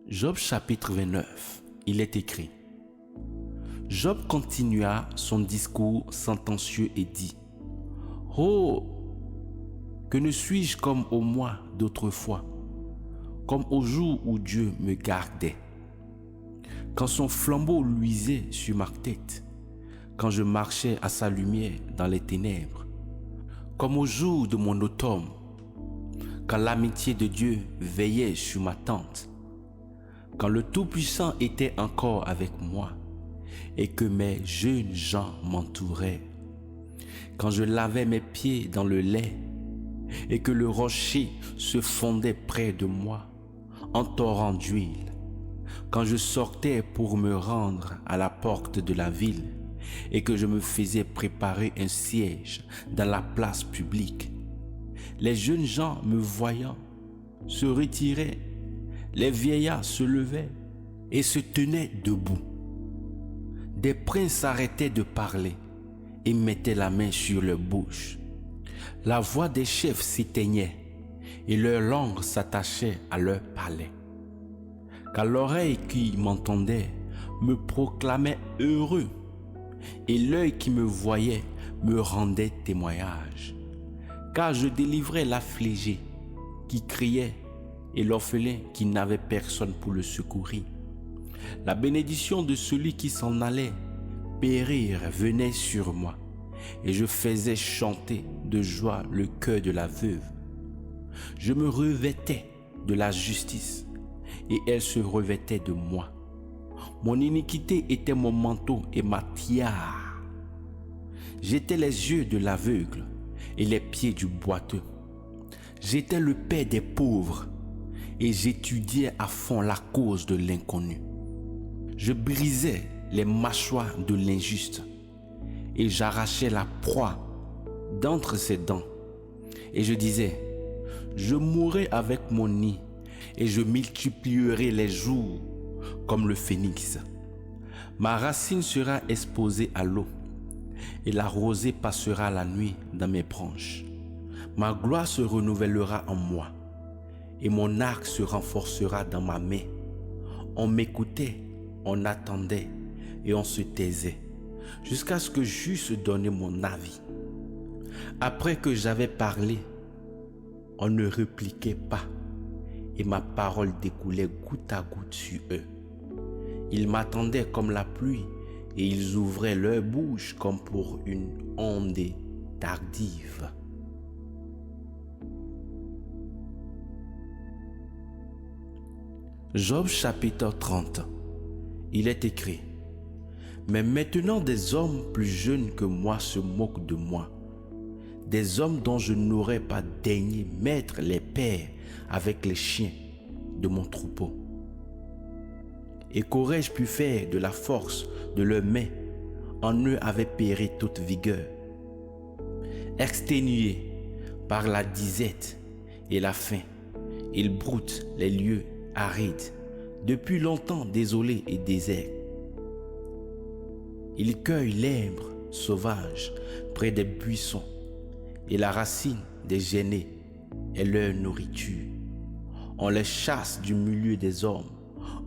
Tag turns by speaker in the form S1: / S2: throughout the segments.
S1: Job chapitre 29, il est écrit: Job continua son discours sentencieux et dit: Oh, que ne suis-je comme au mois d'autrefois, comme au jour où Dieu me gardait, quand son flambeau luisait sur ma tête, quand je marchais à sa lumière dans les ténèbres, comme au jour de mon automne, quand l'amitié de Dieu veillait sur ma tente, quand le Tout-Puissant était encore avec moi et que mes jeunes gens m'entouraient, quand je lavais mes pieds dans le lait et que le rocher se fondait près de moi en torrent d'huile, quand je sortais pour me rendre à la porte de la ville et que je me faisais préparer un siège dans la place publique, les jeunes gens me voyant se retiraient, les vieillards se levaient et se tenaient debout. Des princes s'arrêtaient de parler et mettaient la main sur leur bouche. La voix des chefs s'éteignait et leur langue s'attachait à leur palais. Car l'oreille qui m'entendait me proclamait heureux et l'œil qui me voyait me rendait témoignage. Car je délivrais l'affligé qui criait et l'orphelin qui n'avait personne pour le secourir. La bénédiction de celui qui s'en allait périr venait sur moi et je faisais chanter de joie le cœur de la veuve. Je me revêtais de la justice et elle se revêtait de moi. Mon iniquité était mon manteau et ma tiare. J'étais les yeux de l'aveugle et les pieds du boiteux. J'étais le père des pauvres et j'étudiais à fond la cause de l'inconnu. Je brisais les mâchoires de l'injuste et j'arrachais la proie d'entre ses dents. Et je disais: je mourrai avec mon nid et je multiplierai les jours comme le phénix. Ma racine sera exposée à l'eau et la rosée passera la nuit dans mes branches. Ma gloire se renouvellera en moi et mon arc se renforcera dans ma main. On m'écoutait, on attendait et on se taisait jusqu'à ce que j'eusse donné mon avis. Après que j'avais parlé, on ne répliquait pas et ma parole découlait goutte à goutte sur eux. Ils m'attendaient comme la pluie et ils ouvraient leur bouche comme pour une ondée tardive. Job chapitre 30. Il est écrit: mais maintenant des hommes plus jeunes que moi se moquent de moi, des hommes dont je n'aurais pas daigné mettre les paires avec les chiens de mon troupeau. Et qu'aurais-je pu faire de la force de leurs mains? En eux avait péri toute vigueur. Exténués par la disette et la faim, ils broutent les lieux arides, depuis longtemps désolés et déserts. Ils cueillent l'herbe sauvage près des buissons et la racine des genêts est leur nourriture. On les chasse du milieu des hommes,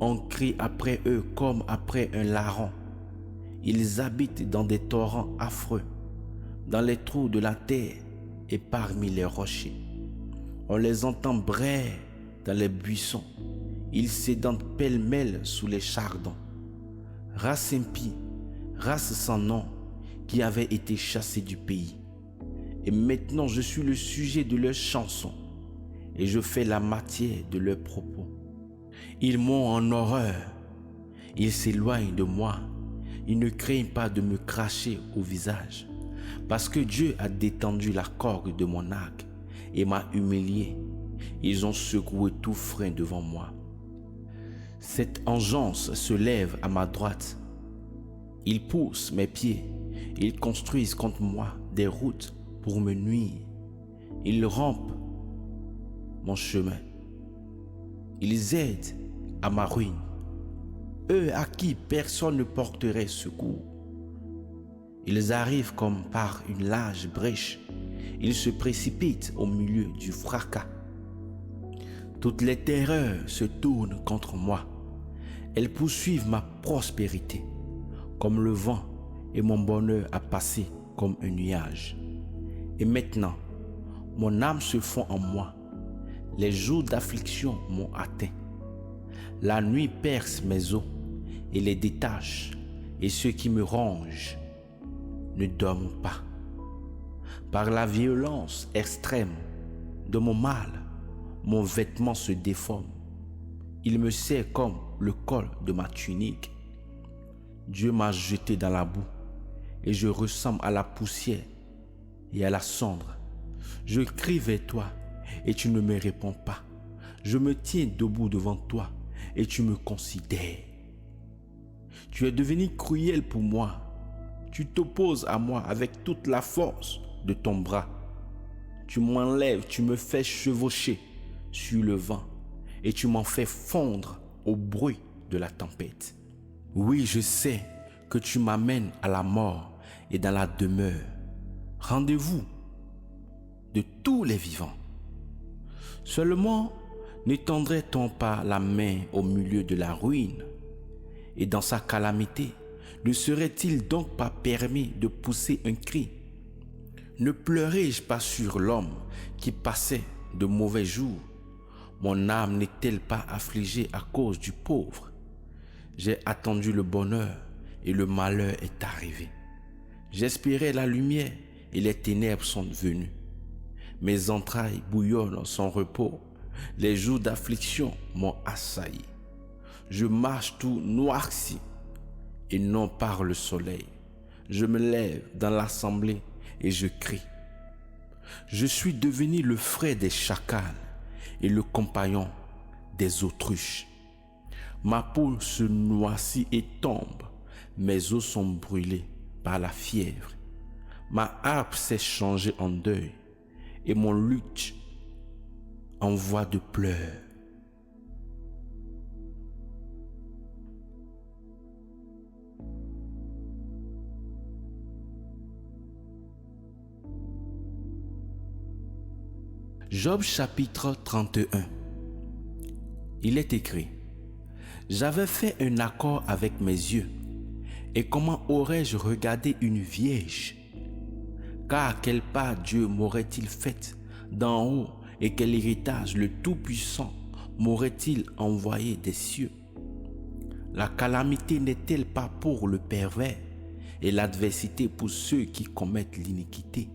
S1: on crie après eux comme après un larron. Ils habitent dans des torrents affreux, dans les trous de la terre et parmi les rochers. On les entend braire dans les buissons, ils s'édentent pêle-mêle sous les chardons. Race impie, race sans nom, qui avait été chassée du pays. Et maintenant je suis le sujet de leurs chansons, et je fais la matière de leurs propos. Ils m'ont en horreur, ils s'éloignent de moi, ils ne craignent pas de me cracher au visage, parce que Dieu a détendu la corde de mon arc et m'a humilié. Ils ont secoué tout frein devant moi. Cette engeance se lève à ma droite. Ils poussent mes pieds, ils construisent contre moi des routes pour me nuire. Ils rampent mon chemin. Ils aident à ma ruine. Eux à qui personne ne porterait secours. Ils arrivent comme par une large brèche. Ils se précipitent au milieu du fracas. Toutes les terreurs se tournent contre moi. Elles poursuivent ma prospérité comme le vent et mon bonheur a passé comme un nuage. Et maintenant, mon âme se fond en moi. Les jours d'affliction m'ont atteint. La nuit perce mes os et les détache, et ceux qui me rongent ne dorment pas. Par la violence extrême de mon mal, mon vêtement se déforme. Il me serre comme le col de ma tunique. Dieu m'a jeté dans la boue et je ressemble à la poussière et à la cendre. Je crie vers toi et tu ne me réponds pas. Je me tiens debout devant toi et tu me considères. Tu es devenu cruel pour moi. Tu t'opposes à moi avec toute la force de ton bras. Tu m'enlèves, tu me fais chevaucher sur le vent et tu m'en fais fondre au bruit de la tempête. Oui, je sais que tu m'amènes à la mort et dans la demeure. Rendez-vous de tous les vivants. Seulement, n'étendrait-on pas la main au milieu de la ruine? Et dans sa calamité, ne serait-il donc pas permis de pousser un cri? Ne pleurais-je pas sur l'homme qui passait de mauvais jours? Mon âme n'est-elle pas affligée à cause du pauvre? J'ai attendu le bonheur et le malheur est arrivé. J'espérais la lumière et les ténèbres sont venues. Mes entrailles bouillonnent sans repos. Les jours d'affliction m'ont assailli. Je marche tout noirci et non par le soleil. Je me lève dans l'assemblée et je crie. Je suis devenu le frère des chacals et le compagnon des autruches. Ma peau se noircit et tombe. Mes os sont brûlés par la fièvre. Ma harpe s'est changée en deuil et mon luth en voix de pleurs. Job chapitre 31. Il est écrit: J'avais fait un accord avec mes yeux, et comment aurais-je regardé une vierge? Car quelle part Dieu m'aurait-il faite d'en haut, et quel héritage le Tout-Puissant m'aurait-il envoyé des cieux? La calamité n'est-elle pas pour le pervers, et l'adversité pour ceux qui commettent l'iniquité?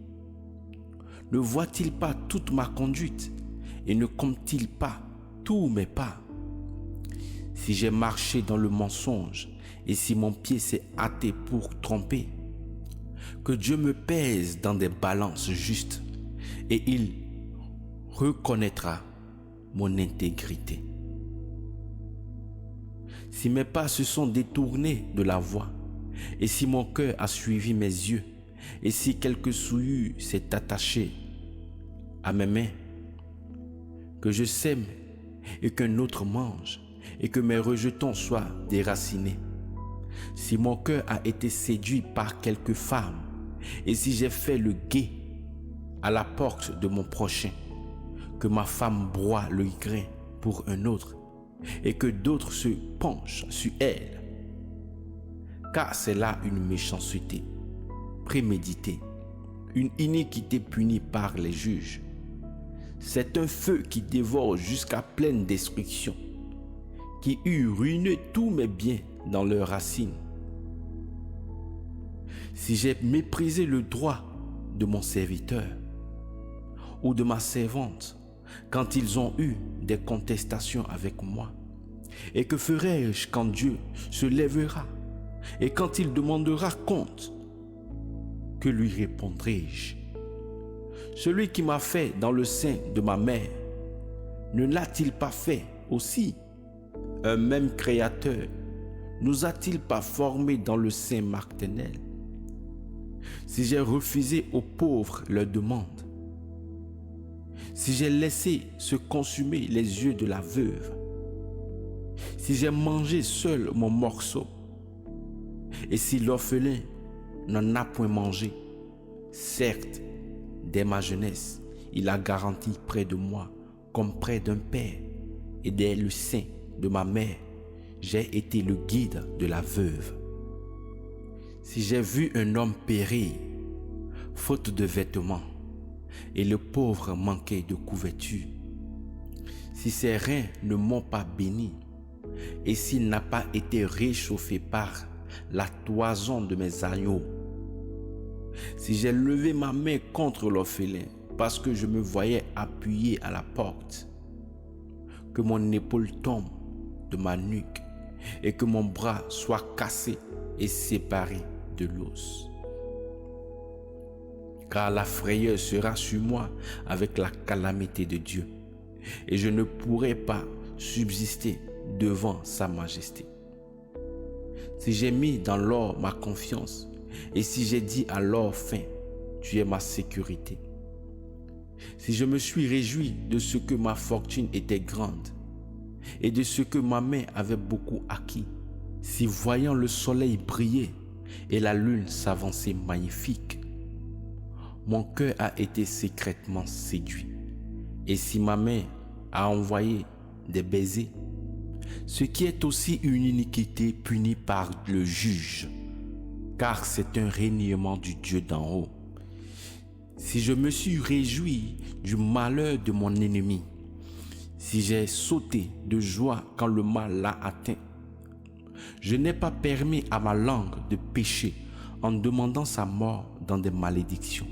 S1: Ne voit-il pas toute ma conduite et ne compte-t-il pas tous mes pas? Si j'ai marché dans le mensonge et si mon pied s'est hâté pour tromper, que Dieu me pèse dans des balances justes et il reconnaîtra mon intégrité. Si mes pas se sont détournés de la voie et si mon cœur a suivi mes yeux, et si quelque souillure s'est attachée à mes mains, que je sème et qu'un autre mange, et que mes rejetons soient déracinés. Si mon cœur a été séduit par quelque femme, et si j'ai fait le guet à la porte de mon prochain, que ma femme broie le grain pour un autre, et que d'autres se penchent sur elle, car c'est là une méchanceté préméditée, une iniquité punie par les juges. C'est un feu qui dévore jusqu'à pleine destruction, qui eût ruiné tous mes biens dans leurs racines. Si j'ai méprisé le droit de mon serviteur ou de ma servante quand ils ont eu des contestations avec moi, et que ferai-je quand Dieu se lèvera et quand il demandera compte? Que lui répondrai-je? Celui qui m'a fait dans le sein de ma mère, ne l'a-t-il pas fait aussi? Un même Créateur nous a-t-il pas formés dans le sein maternel? Si j'ai refusé aux pauvres leur demande, si j'ai laissé se consumer les yeux de la veuve, si j'ai mangé seul mon morceau, et si l'orphelin n'en a point mangé, certes, dès ma jeunesse, il a garanti près de moi comme près d'un père. et dès le sein de ma mère, j'ai été le guide de la veuve. Si j'ai vu un homme périr, faute de vêtements, et le pauvre manquait de couverture, si ses reins ne m'ont pas béni, et s'il n'a pas été réchauffé par la toison de mes agneaux, si j'ai levé ma main contre l'orphelin parce que je me voyais appuyé à la porte, que mon épaule tombe de ma nuque et que mon bras soit cassé et séparé de l'os. Car la frayeur sera sur moi avec la calamité de Dieu, et je ne pourrai pas subsister devant sa majesté. Si j'ai mis dans l'or ma confiance, et si j'ai dit à l'or fin, tu es ma sécurité. Si je me suis réjoui de ce que ma fortune était grande, et de ce que ma main avait beaucoup acquis, si voyant le soleil briller et la lune s'avancer magnifique, mon cœur a été secrètement séduit, et si ma main a envoyé des baisers, ce qui est aussi une iniquité punie par le juge, car c'est un règnement du Dieu d'en haut. Si je me suis réjoui du malheur de mon ennemi, si j'ai sauté de joie quand le mal l'a atteint, je n'ai pas permis à ma langue de pécher en demandant sa mort dans des malédictions.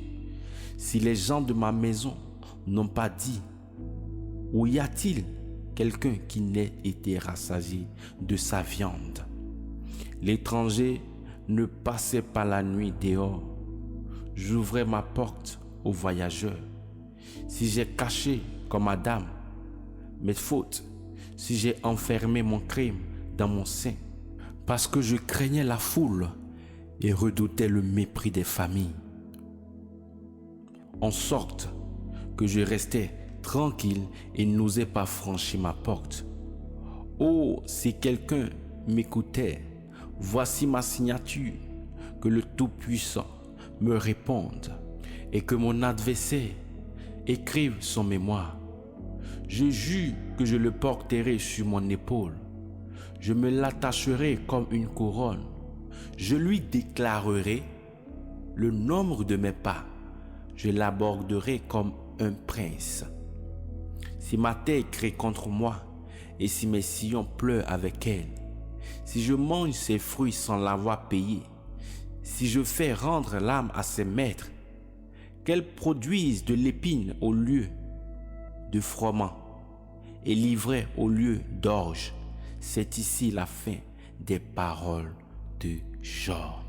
S1: Si les gens de ma maison n'ont pas dit, où y a-t-il quelqu'un qui n'ait été rassasié de sa viande? L'étranger ne passait pas la nuit dehors. J'ouvrais ma porte aux voyageurs. Si j'ai caché comme Adam mes fautes, si j'ai enfermé mon crime dans mon sein, parce que je craignais la foule et redoutais le mépris des familles, en sorte que je restais tranquille et n'osais pas franchir ma porte. Oh, si quelqu'un m'écoutait, voici ma signature, que le Tout-Puissant me réponde et que mon adversaire écrive son mémoire. Je jure que je le porterai sur mon épaule. Je me l'attacherai comme une couronne. Je lui déclarerai le nombre de mes pas. Je l'aborderai comme un prince. Si ma terre crie contre moi et si mes sillons pleurent avec elle, si je mange ses fruits sans l'avoir payé, si je fais rendre l'âme à ses maîtres, qu'elle produise de l'épine au lieu de froment et l'ivraie au lieu d'orge, c'est ici la fin des paroles de Job.